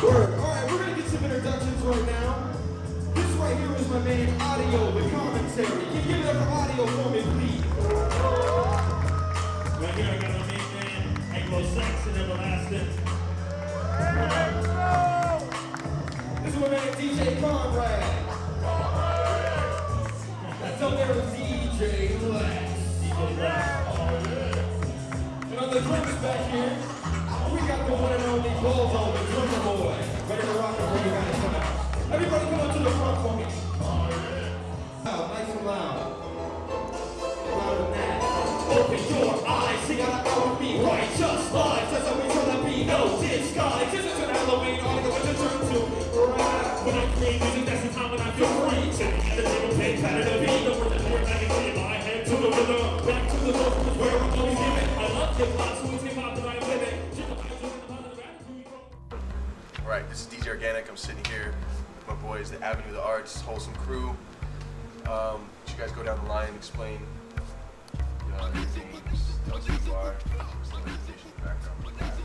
Word. Alright, we're gonna get some introductions right now. This right here is my main audio with commentary. Can you give it up for audio for me, please? Right here, I got my main man, Anglo-Saxon Everlasting. This is my man DJ Conrad. That's up there with DJ Lex. And on the drums back here, we got the one and only Wholesum, the drummer boy. Ready to rock and roll, you guys come out. Everybody come up to the front for me. Loud, nice and loud. Louder than that. Open your eyes, sing out loud with me, righteous lives. That's how we tryna be, no disguise. This is an Halloween, all I got to turn to. Right. When I create music, that's the time when I feel free. Sitting at the table, pay pattern of beat. The word that we're back in my head to the rhythm. Back to the north, where I'm always giving. I love hip-hop, so it's hip-hop that I'm living. Alright, this is DJ Organic. I'm sitting here with my boys, the Avenue of the Arts, Wholesum Crew. You guys go down the line and explain your names, tell us who you are, some information in the background.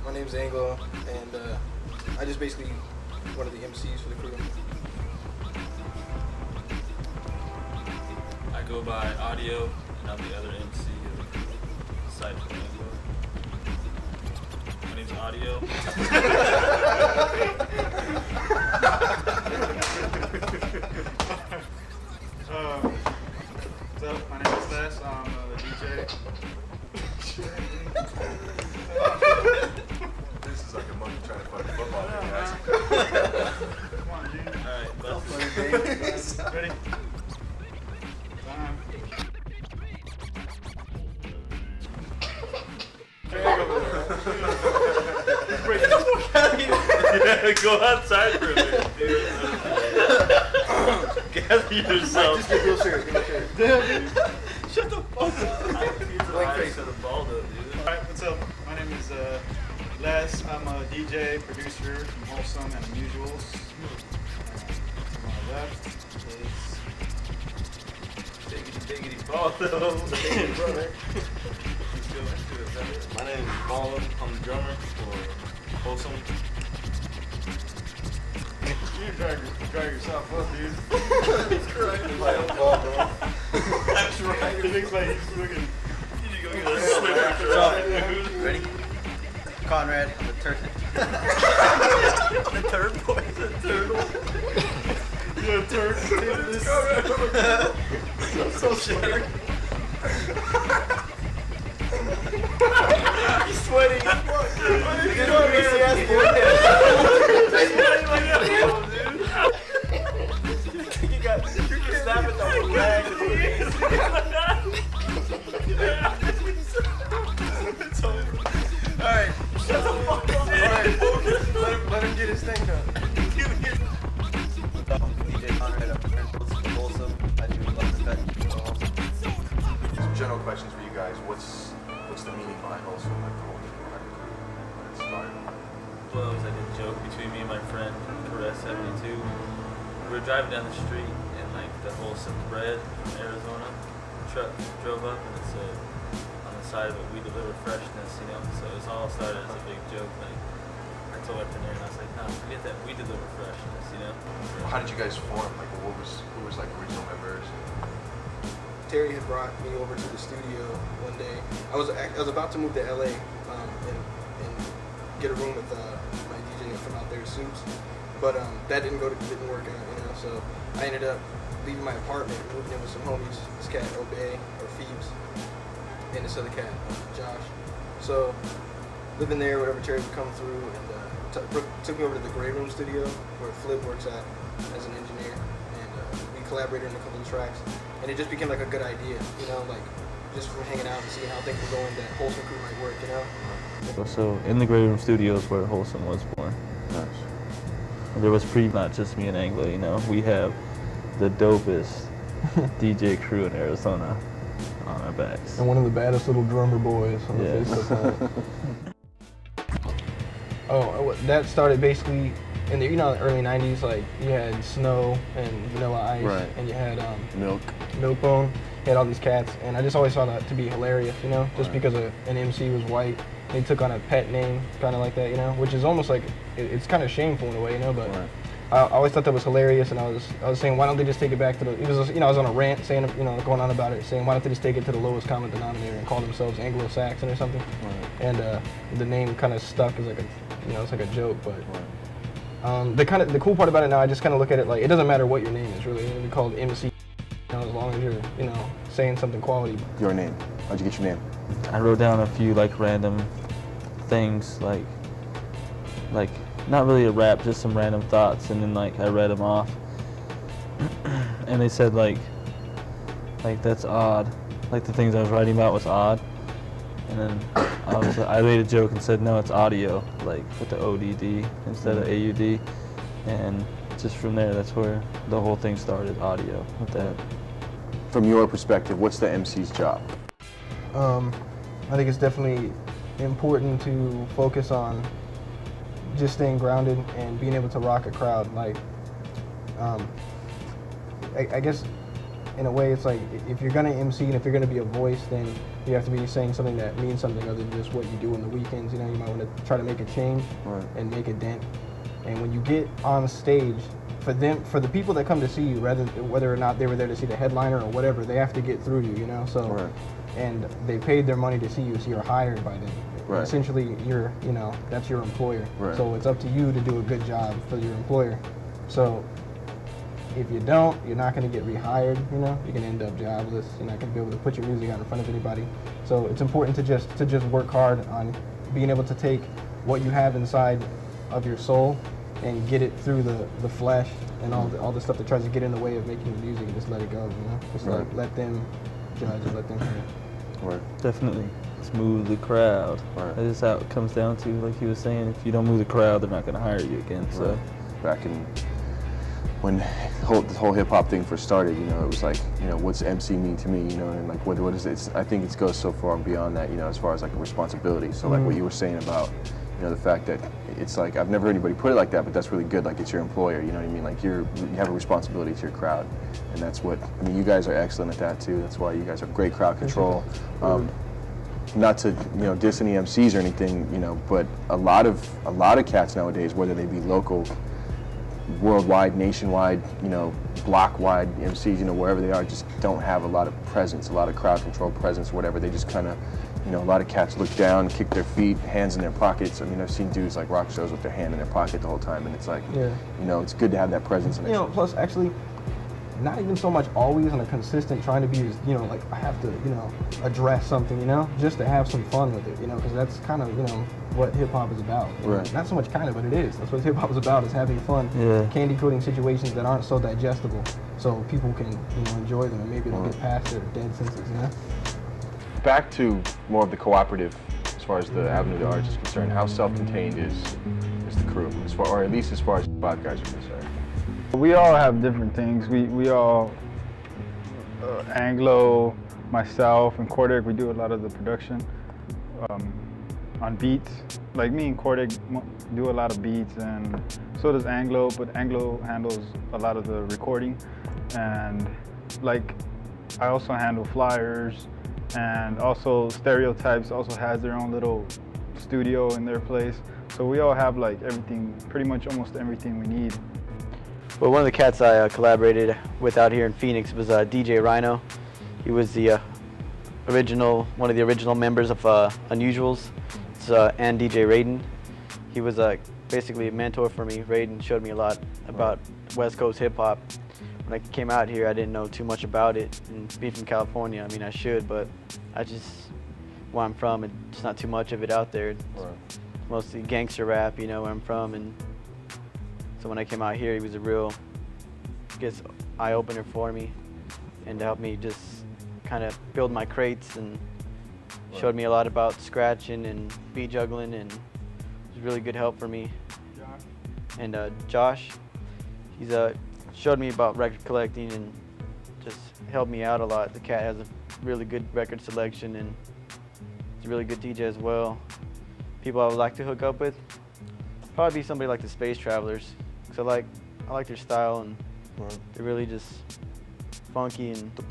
My name's Anglo, and I just basically one of the MCs for the crew. I go by Audio, and I'm the other MC aside from Anglo. My name's Audio. What's up? My name is Les. I'm the DJ. This is like a monkey trying to fight a football game, guys. Come on, G. Alright, that's Ready? Time. yeah, go outside for a minute, dude. Gather yourself. Just get real serious, get real serious. Shut the fuck up. Blank face. To the ball though, dude. Alright, what's up? My name is Les. I'm a DJ, producer from Wholesum and Unusuals. To my left is Biggity ball though. Hey, brother. Let's go into it, brother. My name is Paul. I'm the drummer for Wholesum. you drag yourself up, dude. He's crying like a ball, bro. That's right. It looks like he's looking. You need to go get a slipper, dude. Ready? Conrad, I'm the turtle. The turd boy, the turtle. You're a turd. I'm so scared. He's sweating. You know what really has to You got you're snapping the whole leg. It's over. Alright. Shut the fuck up. Alright. Let him get his thing done. DJ Conrad, I'm the Wholesum. I do love the cut. Some general questions for you guys. What's the meaning behind Wholesum? Like the whole thing, when it started? Well, it was like a joke between me and my friend, Caress 72. We were driving down the street and like the Wholesum bread from Arizona truck drove up and it said on the side of it, "We deliver freshness," you know. So it was all started as a big joke. Like I told my friend there and I was like, "No, forget that. We deliver freshness," you know. How did you guys form? Like, who was like original members? Terry had brought me over to the studio one day. I was about to move to LA and get a room with my DJ from out there, Suits, but that didn't work out, you know. So I ended up leaving my apartment, moving in with some homies. This cat Obey or Phoebes, and this other cat Josh. So living there, whatever, Terry would come through and took me over to the Gray Room studio where Flip works at as an engineer, and we collaborated on a couple of tracks. And it just became like a good idea, you know, like just from hanging out and seeing how things were going, that Wholesum Crew might work, you know. So in the Grey Room Studios where Wholesum was born. Nice. There was not just me and Anglo, you know. We have the dopest DJ crew in Arizona on our backs. And one of the baddest little drummer boys on the face of the planet. That started basically in the early '90s. Like you had Snow and Vanilla Ice, right. and you had Milk. Milkbone, He had all these cats, and I just always found that to be hilarious, you know, just because an MC was white. They took on a pet name, kind of like that, you know, which is almost like, it's kind of shameful in a way, you know, but I always thought that was hilarious, and I was saying, why don't they just take it back to it was, you know, I was on a rant saying, you know, going on about it, saying, why don't they just take it to the lowest common denominator and call themselves Anglo-Saxon or something, and the name kind of stuck as like a, you know, it's like a joke, but the cool part about it now, I just kind of look at it like, it doesn't matter what your name is, really. You can be called MC, you know, as long as you're, you know, saying something quality. Your name. How'd you get your name? I wrote down a few like random things, like not really a rap, just some random thoughts, and then like I read them off, and they said like that's odd, like the things I was writing about was odd, and then I made a joke and said no, it's audio, like with the ODD instead of AUD, and just from there, that's where the whole thing started, audio with that. From your perspective, what's the MC's job? I think it's definitely important to focus on just staying grounded and being able to rock a crowd. Like, I guess in a way it's like, if you're gonna MC and if you're gonna be a voice, then you have to be saying something that means something other than just what you do on the weekends. You know, you might want to try to make a change and make a dent. And when you get on stage, for the people that come to see you, whether or not they were there to see the headliner or whatever, they have to get through you, you know? So, and they paid their money to see you, so you're hired by them. Essentially, you're, you know, that's your employer. So it's up to you to do a good job for your employer. So if you don't, you're not going to get rehired, you know? You're going to end up jobless. You're not going to be able to put your music out in front of anybody. So it's important to just work hard on being able to take what you have inside of your soul and get it through the flesh and all the stuff that tries to get in the way of making the music, and just let it go, you know? Just like let them judge and let them hear it. Definitely. Let's move the crowd. That is how it comes down to, like he was saying, if you don't move the crowd, they're not going to hire you again. So back in when the whole hip hop thing first started, you know, it was like, you know, what's MC mean to me, you know, and like what is it? I think it goes so far and beyond that, you know, as far as like a responsibility. So like what you were saying about, you know, the fact that it's like, I've never heard anybody put it like that, but that's really good. Like, it's your employer, you know what I mean? Like, you have a responsibility to your crowd, and that's what, I mean, you guys are excellent at that too. That's why you guys have great crowd control. Not to, you know, diss any MCs or anything, you know, but a lot of cats nowadays, whether they be local, worldwide, nationwide, you know, block-wide MCs, you know, wherever they are, just don't have a lot of presence, a lot of crowd control presence, whatever. They just kind of, you know, a lot of cats look down, kick their feet, hands in their pockets. I mean, I've seen dudes like rock shows with their hand in their pocket the whole time, and it's like, you know, it's good to have that presence. You know, plus actually, not even so much always on a consistent trying to be, you know, like I have to, you know, address something, you know, just to have some fun with it, you know, because that's kind of, you know, what hip hop is about. Not so much kind of, but it is. That's what hip hop is about, is having fun, candy coating situations that aren't so digestible, so people can, you know, enjoy them and maybe they'll get past their dead senses, you know. Back to more of the cooperative, as far as the Avenue of the Arts is concerned. How self-contained is the crew, as far, or at least as far as 5 guys are concerned? We all have different things. We all, Anglo, myself, and Cordic, we do a lot of the production on beats. Like me and Cordic do a lot of beats, and so does Anglo, but Anglo handles a lot of the recording. And like, I also handle flyers, and also Stereotypes also has their own little studio in their place. So we all have like everything, pretty much almost everything we need. Well, one of the cats I collaborated with out here in Phoenix was DJ Rhino. He was the one of the original members of Unusuals, and DJ Raiden. He was basically a mentor for me. Raiden showed me a lot about West Coast hip hop. When I came out here, I didn't know too much about it. And being from California, I mean, I should, but I just, where I'm from, it's not too much of it out there. It's mostly gangster rap, you know, where I'm from. And so when I came out here, he was a real, I guess, eye-opener for me, and to help me just kind of build my crates, and showed me a lot about scratching and beat juggling, and it was really good help for me. And Josh, he's showed me about record collecting and just helped me out a lot. The cat has a really good record selection, and he's a really good DJ as well. People I would like to hook up with, probably be somebody like the Space Travelers. So I like their style, and they really just funky and The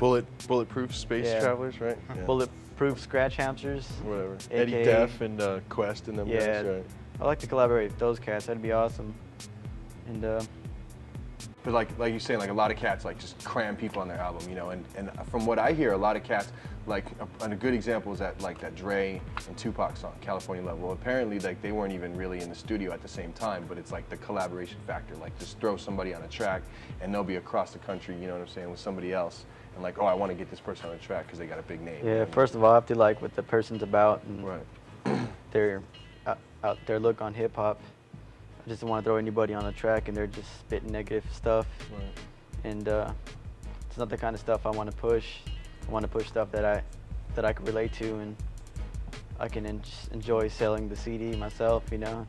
bulletproof space Yeah. travelers, right? Yeah. bulletproof scratch hamsters. Whatever. AKA Eddie Def and Quest and them Yeah. guys, right? I like to collaborate with those cats. That'd be awesome. And But like you're saying, like a lot of cats like just cram people on their album, you know. And from what I hear, a lot of cats like a good example is that Dre and Tupac song, California Love. Well, apparently like they weren't even really in the studio at the same time, but it's like the collaboration factor. Like just throw somebody on a track, and they'll be across the country, you know what I'm saying, with somebody else, and like, oh, I want to get this person on a track because they got a big name. yeah, first of all, I have to like what the person's about and Right. their their look on hip hop. I just don't want to throw anybody on a track and they're just spitting negative stuff. Right. And it's not the kind of stuff I want to push. I want to push stuff that I can relate to and I can enjoy selling the CD myself, you know.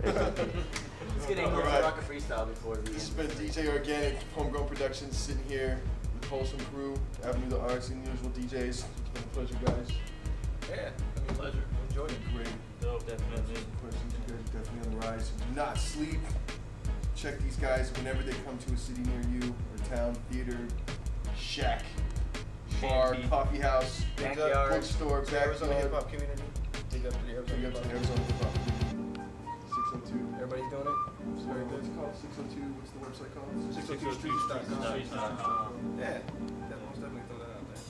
Right. Let's get into rock a freestyle before we This has been DJ Organic, Homegrown Productions, sitting here with Wholesum Crew, Avenue of the Arts, and usual DJs. It's been a pleasure, guys. Yeah, I mean, pleasure. Enjoyed it. Great. Dope, definitely. Questions, you guys are definitely on the rise. Do not sleep. Check these guys whenever they come to a city near you, or town, theater, shack, bar, Shanty. coffee house, Backyard. bookstore, To Arizona hip backyard. hop community. Big up to the Big Arizona up hip to hop. Arizona Hip Hop Community. 602. Everybody's doing it. It's very good. It's called 602. What's the website called? 602streets.com. Yeah, that most definitely throw that out there.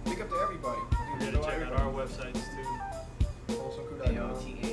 Big up to everybody. Yeah, check out our websites too. Wholesumcrew.com.